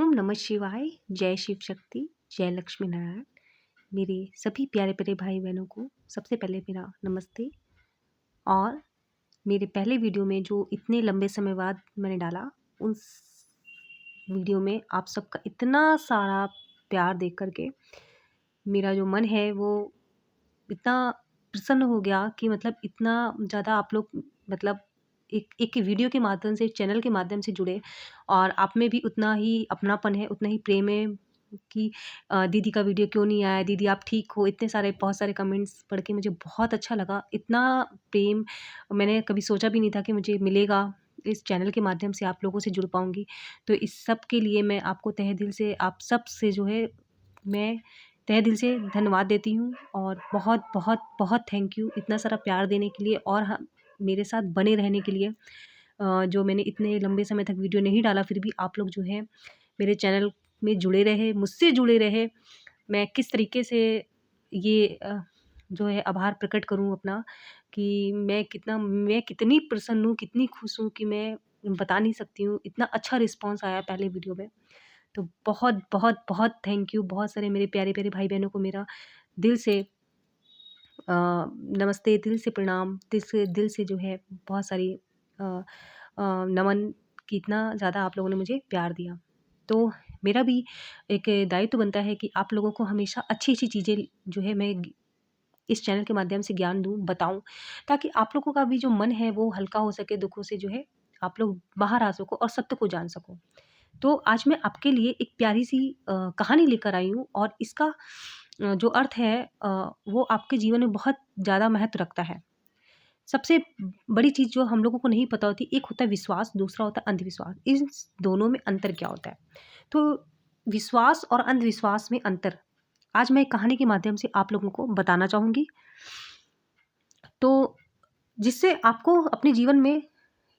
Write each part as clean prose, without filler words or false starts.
ओम नमः शिवाय। जय शिव शक्ति, जय लक्ष्मी नारायण। मेरे सभी प्यारे प्यारे भाई बहनों को सबसे पहले मेरा नमस्ते। और मेरे पहले वीडियो में जो इतने लंबे समय बाद मैंने डाला, उस वीडियो में आप सबका इतना सारा प्यार देख कर के मेरा जो मन है वो इतना प्रसन्न हो गया कि मतलब इतना ज़्यादा आप लोग मतलब एक वीडियो के माध्यम से, चैनल के माध्यम से जुड़े और आप में भी उतना ही अपनापन है, उतना ही प्रेम है कि दीदी का वीडियो क्यों नहीं आया, दीदी आप ठीक हो। इतने सारे बहुत सारे कमेंट्स पढ़ के मुझे बहुत अच्छा लगा। इतना प्रेम मैंने कभी सोचा भी नहीं था कि मुझे मिलेगा। इस चैनल के माध्यम से आप लोगों से जुड़ पाऊँगी। तो इस सब के लिए मैं आपको तहे दिल से, आप सब से जो है मैं तहे दिल से धन्यवाद देती हूँ और बहुत बहुत बहुत थैंक यू इतना सारा प्यार देने के लिए और मेरे साथ बने रहने के लिए। जो मैंने इतने लंबे समय तक वीडियो नहीं डाला, फिर भी आप लोग जो है मेरे चैनल में जुड़े रहे, मुझसे जुड़े रहे। मैं किस तरीके से ये जो है आभार प्रकट करूँ अपना, कि मैं कितनी प्रसन्न हूँ, कितनी खुश हूँ कि मैं बता नहीं सकती हूँ। इतना अच्छा रिस्पॉन्स आया पहले वीडियो में। तो बहुत बहुत बहुत थैंक यू। बहुत सारे मेरे प्यारे प्यारे भाई बहनों को मेरा दिल से नमस्ते, दिल से प्रणाम, दिल से जो है बहुत सारी नमन कि इतना ज़्यादा आप लोगों ने मुझे प्यार दिया। तो मेरा भी एक दायित्व बनता है कि आप लोगों को हमेशा अच्छी-अच्छी चीज़ें जो है मैं इस चैनल के माध्यम से ज्ञान दूँ, बताऊँ, ताकि आप लोगों का भी जो मन है वो हल्का हो सके, दुखों से जो है आप लोग बाहर आ सको और सत्य को जान सको। तो आज मैं आपके लिए एक प्यारी-सी कहानी लेकर आई हूँ और इसका जो अर्थ है वो आपके जीवन में बहुत ज़्यादा महत्व रखता है। सबसे बड़ी चीज़ जो हम लोगों को नहीं पता होती, एक होता है विश्वास, दूसरा होता है अंधविश्वास। इन दोनों में अंतर क्या होता है? तो विश्वास और अंधविश्वास में अंतर आज मैं एक कहानी के माध्यम से आप लोगों को बताना चाहूँगी। तो जिससे आपको अपने जीवन में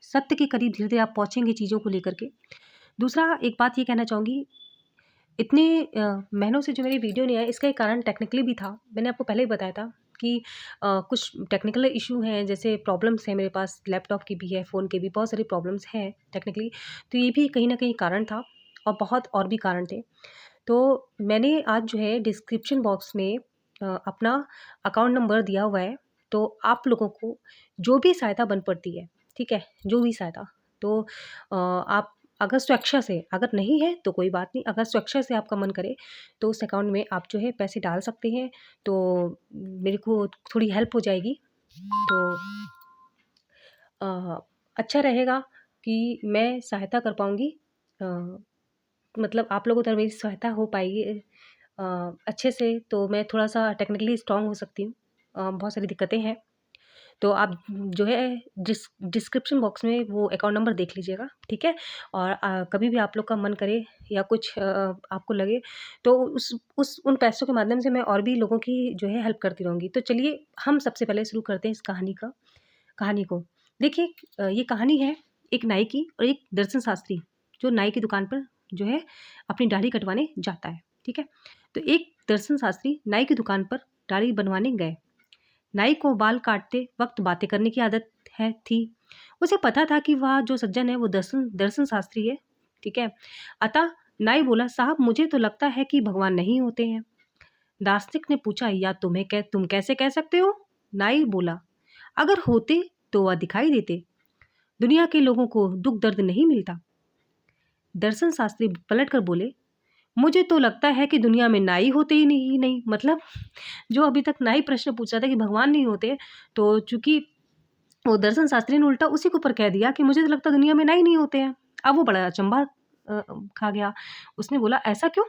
सत्य के करीब धीरे-धीरे आप पहुँचेंगे चीज़ों को लेकर के। दूसरा एक बात ये कहना चाहूँगी, इतने महीनों से जो मेरी वीडियो नहीं आई, इसका एक कारण टेक्निकली भी था। मैंने आपको पहले ही बताया था कि कुछ टेक्निकल इश्यू हैं, जैसे प्रॉब्लम्स हैं मेरे पास, लैपटॉप की भी है, फ़ोन के भी बहुत सारी प्रॉब्लम्स हैं टेक्निकली। तो ये भी कहीं न कहीं कारण था और बहुत और भी कारण थे। तो मैंने आज जो है डिस्क्रिप्शन बॉक्स में अपना अकाउंट नंबर दिया हुआ है। तो आप लोगों को जो भी सहायता बन पड़ती है, ठीक है? जो भी सहायता, तो आप अगर स्वेच्छा से, अगर नहीं है तो कोई बात नहीं, अगर स्वेच्छा से आपका मन करे तो उस अकाउंट में आप जो है पैसे डाल सकते हैं। तो मेरे को थोड़ी हेल्प हो जाएगी। तो अच्छा रहेगा कि मैं सहायता कर पाऊँगी। मतलब आप लोगों द्वारा मेरी सहायता हो पाएगी अच्छे से, तो मैं थोड़ा-सा टेक्निकली स्ट्रॉन्ग हो सकती हूँ। बहुत सारी दिक्कतें हैं। तो आप जो है डिस्क्रिप्शन बॉक्स में वो अकाउंट नंबर देख लीजिएगा, ठीक है? और कभी भी आप लोग का मन करे या कुछ आपको लगे तो उस उन पैसों के माध्यम से मैं और भी लोगों की जो है हेल्प करती रहूँगी। तो चलिए हम सबसे पहले शुरू करते हैं इस कहानी को। देखिए ये कहानी है एक नाई की और एक दर्शन शास्त्री, जो नाई की दुकान पर जो है अपनी दाढ़ी कटवाने जाता है, ठीक है? तो एक दर्शन शास्त्री नाई की दुकान पर दाढ़ी बनवाने गए। नाई को बाल काटते वक्त बातें करने की आदत थी। उसे पता था कि वह जो सज्जन है वो दर्शन दर्शन शास्त्री है, ठीक है? अतः नाई बोला, साहब मुझे तो लगता है कि भगवान नहीं होते हैं। दार्शनिक ने पूछा, या तुम कैसे कह सकते हो? नाई बोला, अगर होते तो वह दिखाई देते। दुनिया के लोगों को दुख दर्द नहीं मिलता। दर्शन शास्त्री पलट कर बोले, मुझे तो लगता है कि दुनिया में नाई होते ही नहीं। मतलब जो अभी तक नाई प्रश्न पूछ रहा था कि भगवान नहीं होते, तो चूँकि वो दर्शन शास्त्री ने उल्टा उसी के ऊपर कह दिया कि मुझे तो लगता है दुनिया में नाई नहीं होते हैं। अब वो बड़ा अचंभा खा गया। उसने बोला, ऐसा क्यों?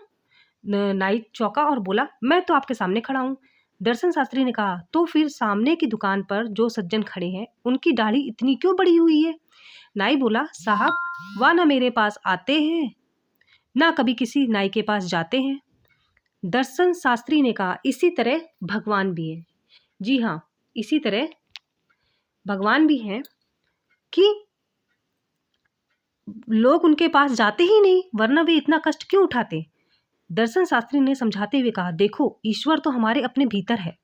नाई चौंका और बोला, मैं तो आपके सामने खड़ा हूँ। दर्शन शास्त्री ने कहा, तो फिर सामने की दुकान पर जो सज्जन खड़े हैं उनकी दाढ़ी इतनी क्यों बड़ी हुई है? नाई बोला, साहब वह ना मेरे पास आते हैं ना कभी किसी नाई के पास जाते हैं। दर्शन शास्त्री ने कहा, इसी तरह भगवान भी है। जी हाँ, इसी तरह भगवान भी हैं कि लोग उनके पास जाते ही नहीं, वरना वे इतना कष्ट क्यों उठाते? दर्शन शास्त्री ने समझाते हुए कहा, देखो ईश्वर तो हमारे अपने भीतर है।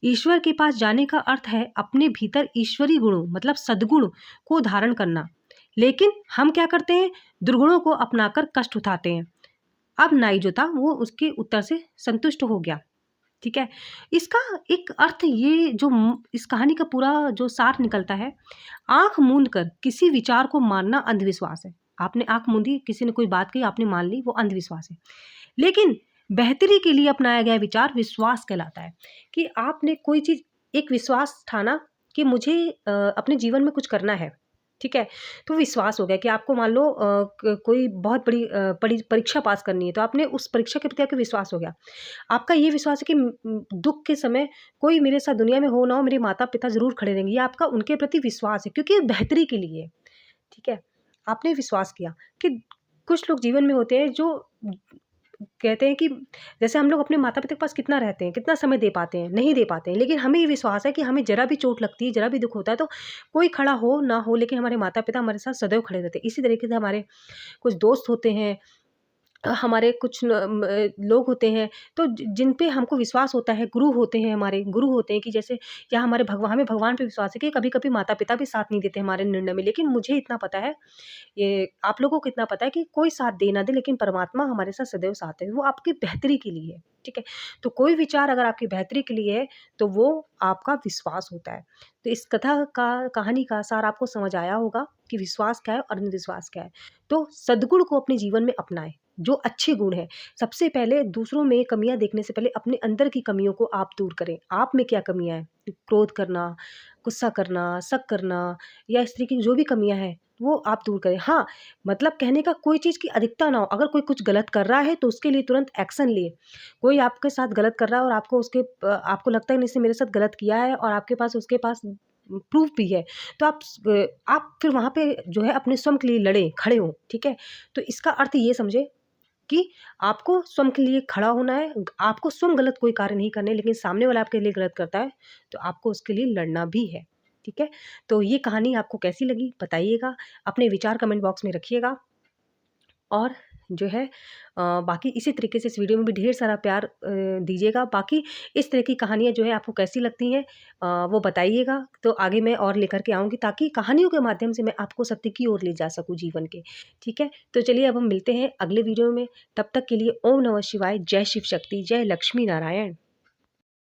ईश्वर के पास जाने का अर्थ है अपने भीतर ईश्वरी गुणों मतलब सद्गुण को धारण करना। लेकिन हम क्या करते हैं? दुर्गुणों को अपनाकर कष्ट उठाते हैं। अब नाई जो था वो उसके उत्तर से संतुष्ट हो गया। ठीक है? इसका एक अर्थ ये जो इस कहानी का पूरा जो सार निकलता है, आँख मूंद कर किसी विचार को मानना अंधविश्वास है। आपने आँख मूंदी, किसी ने कोई बात कही, आपने मान ली, वो अंधविश्वास है। लेकिन बेहतरी के लिए अपनाया गया विचार विश्वास कहलाता है। कि आपने कोई चीज़, एक विश्वास ठाना कि मुझे अपने जीवन में कुछ करना है, ठीक है? तो विश्वास हो गया कि आपको मान लो कोई बहुत बड़ी परीक्षा पास करनी है, तो आपने उस परीक्षा के प्रति आपका विश्वास हो गया। आपका ये विश्वास है कि दुःख के समय कोई मेरे साथ दुनिया में हो ना हो, मेरे माता-पिता ज़रूर खड़े रहेंगे। ये आपका उनके प्रति विश्वास है, क्योंकि ये बेहतरी के लिए है, ठीक है? आपने विश्वास किया कि कुछ लोग जीवन में होते हैं जो कहते हैं कि जैसे हम लोग अपने माता-पिता के पास कितना रहते हैं, कितना समय दे पाते हैं, नहीं दे पाते हैं। लेकिन हमें ये विश्वास है कि हमें ज़रा भी चोट लगती है, ज़रा भी दुःख होता है, तो कोई खड़ा हो ना हो, लेकिन हमारे माता-पिता हमारे साथ सदैव खड़े रहते हैं। इसी तरीके से हमारे कुछ दोस्त होते हैं, हमारे कुछ लोग होते हैं, तो जिन पे हमको विश्वास होता है, गुरु होते हैं, हमारे गुरु होते हैं कि जैसे, या हमारे हमें भगवान पे विश्वास है कि कभी-कभी माता-पिता भी साथ नहीं देते हमारे निर्णय में। लेकिन मुझे इतना पता है, ये आप लोगों को इतना पता है कि कोई साथ दे ना दे, लेकिन परमात्मा हमारे साथ सदैव साथ है, वो आपकी बेहतरी के लिए है, ठीक है? तो कोई विचार अगर आपकी बेहतरी के लिए है, तो वो आपका विश्वास होता है। तो इस कहानी का सार आपको समझ आया होगा कि विश्वास क्या है और अंधविश्वास क्या है। तो सद्गुण को अपने जीवन में अपनाएँ, जो अच्छे गुण हैं। सबसे पहले दूसरों में कमियाँ देखने से पहले अपने अंदर की कमियों को आप दूर करें। आप में क्या कमियाँ हैं? क्रोध करना, गुस्सा करना, शक करना, या इस तरह की जो भी कमियाँ हैं, वो आप दूर करें। हाँ, मतलब कहने का, कोई चीज़ की अधिकता ना हो। अगर कोई कुछ गलत कर रहा है, तो उसके लिए तुरंत एक्शन लें। कोई आपके साथ गलत कर रहा है और आपको लगता है नहीं, इसने मेरे साथ गलत किया है, और आपके पास उसके पास प्रूफ़ भी है, तो आप फिर वहाँ पे जो है अपने स्वयं के लिए लड़ें, खड़े हों, ठीक है? तो इसका अर्थ ये समझें कि आपको स्वयं के लिए खड़ा होना है। आपको स्वयं गलत कोई कार्य नहीं करने, लेकिन सामने वाला आपके लिए गलत करता है, तो आपको उसके लिए लड़ना भी है, ठीक है? तो ये कहानी आपको कैसी लगी बताइएगा, अपने विचार कमेंट बॉक्स में रखिएगा। और जो है बाकी इसी तरीके से इस वीडियो में भी ढेर सारा प्यार दीजिएगा। बाकी इस तरह की कहानियाँ जो है आपको कैसी लगती हैं, वो बताइएगा, तो आगे मैं और लेकर के आऊँगी, ताकि कहानियों के माध्यम से मैं आपको सत्य की ओर ले जा सकूँ जीवन के, ठीक है? तो चलिए, अब हम मिलते हैं अगले वीडियो में। तब तक के लिए ओम नमः शिवाय, जय शिव शक्ति, जय लक्ष्मी नारायण।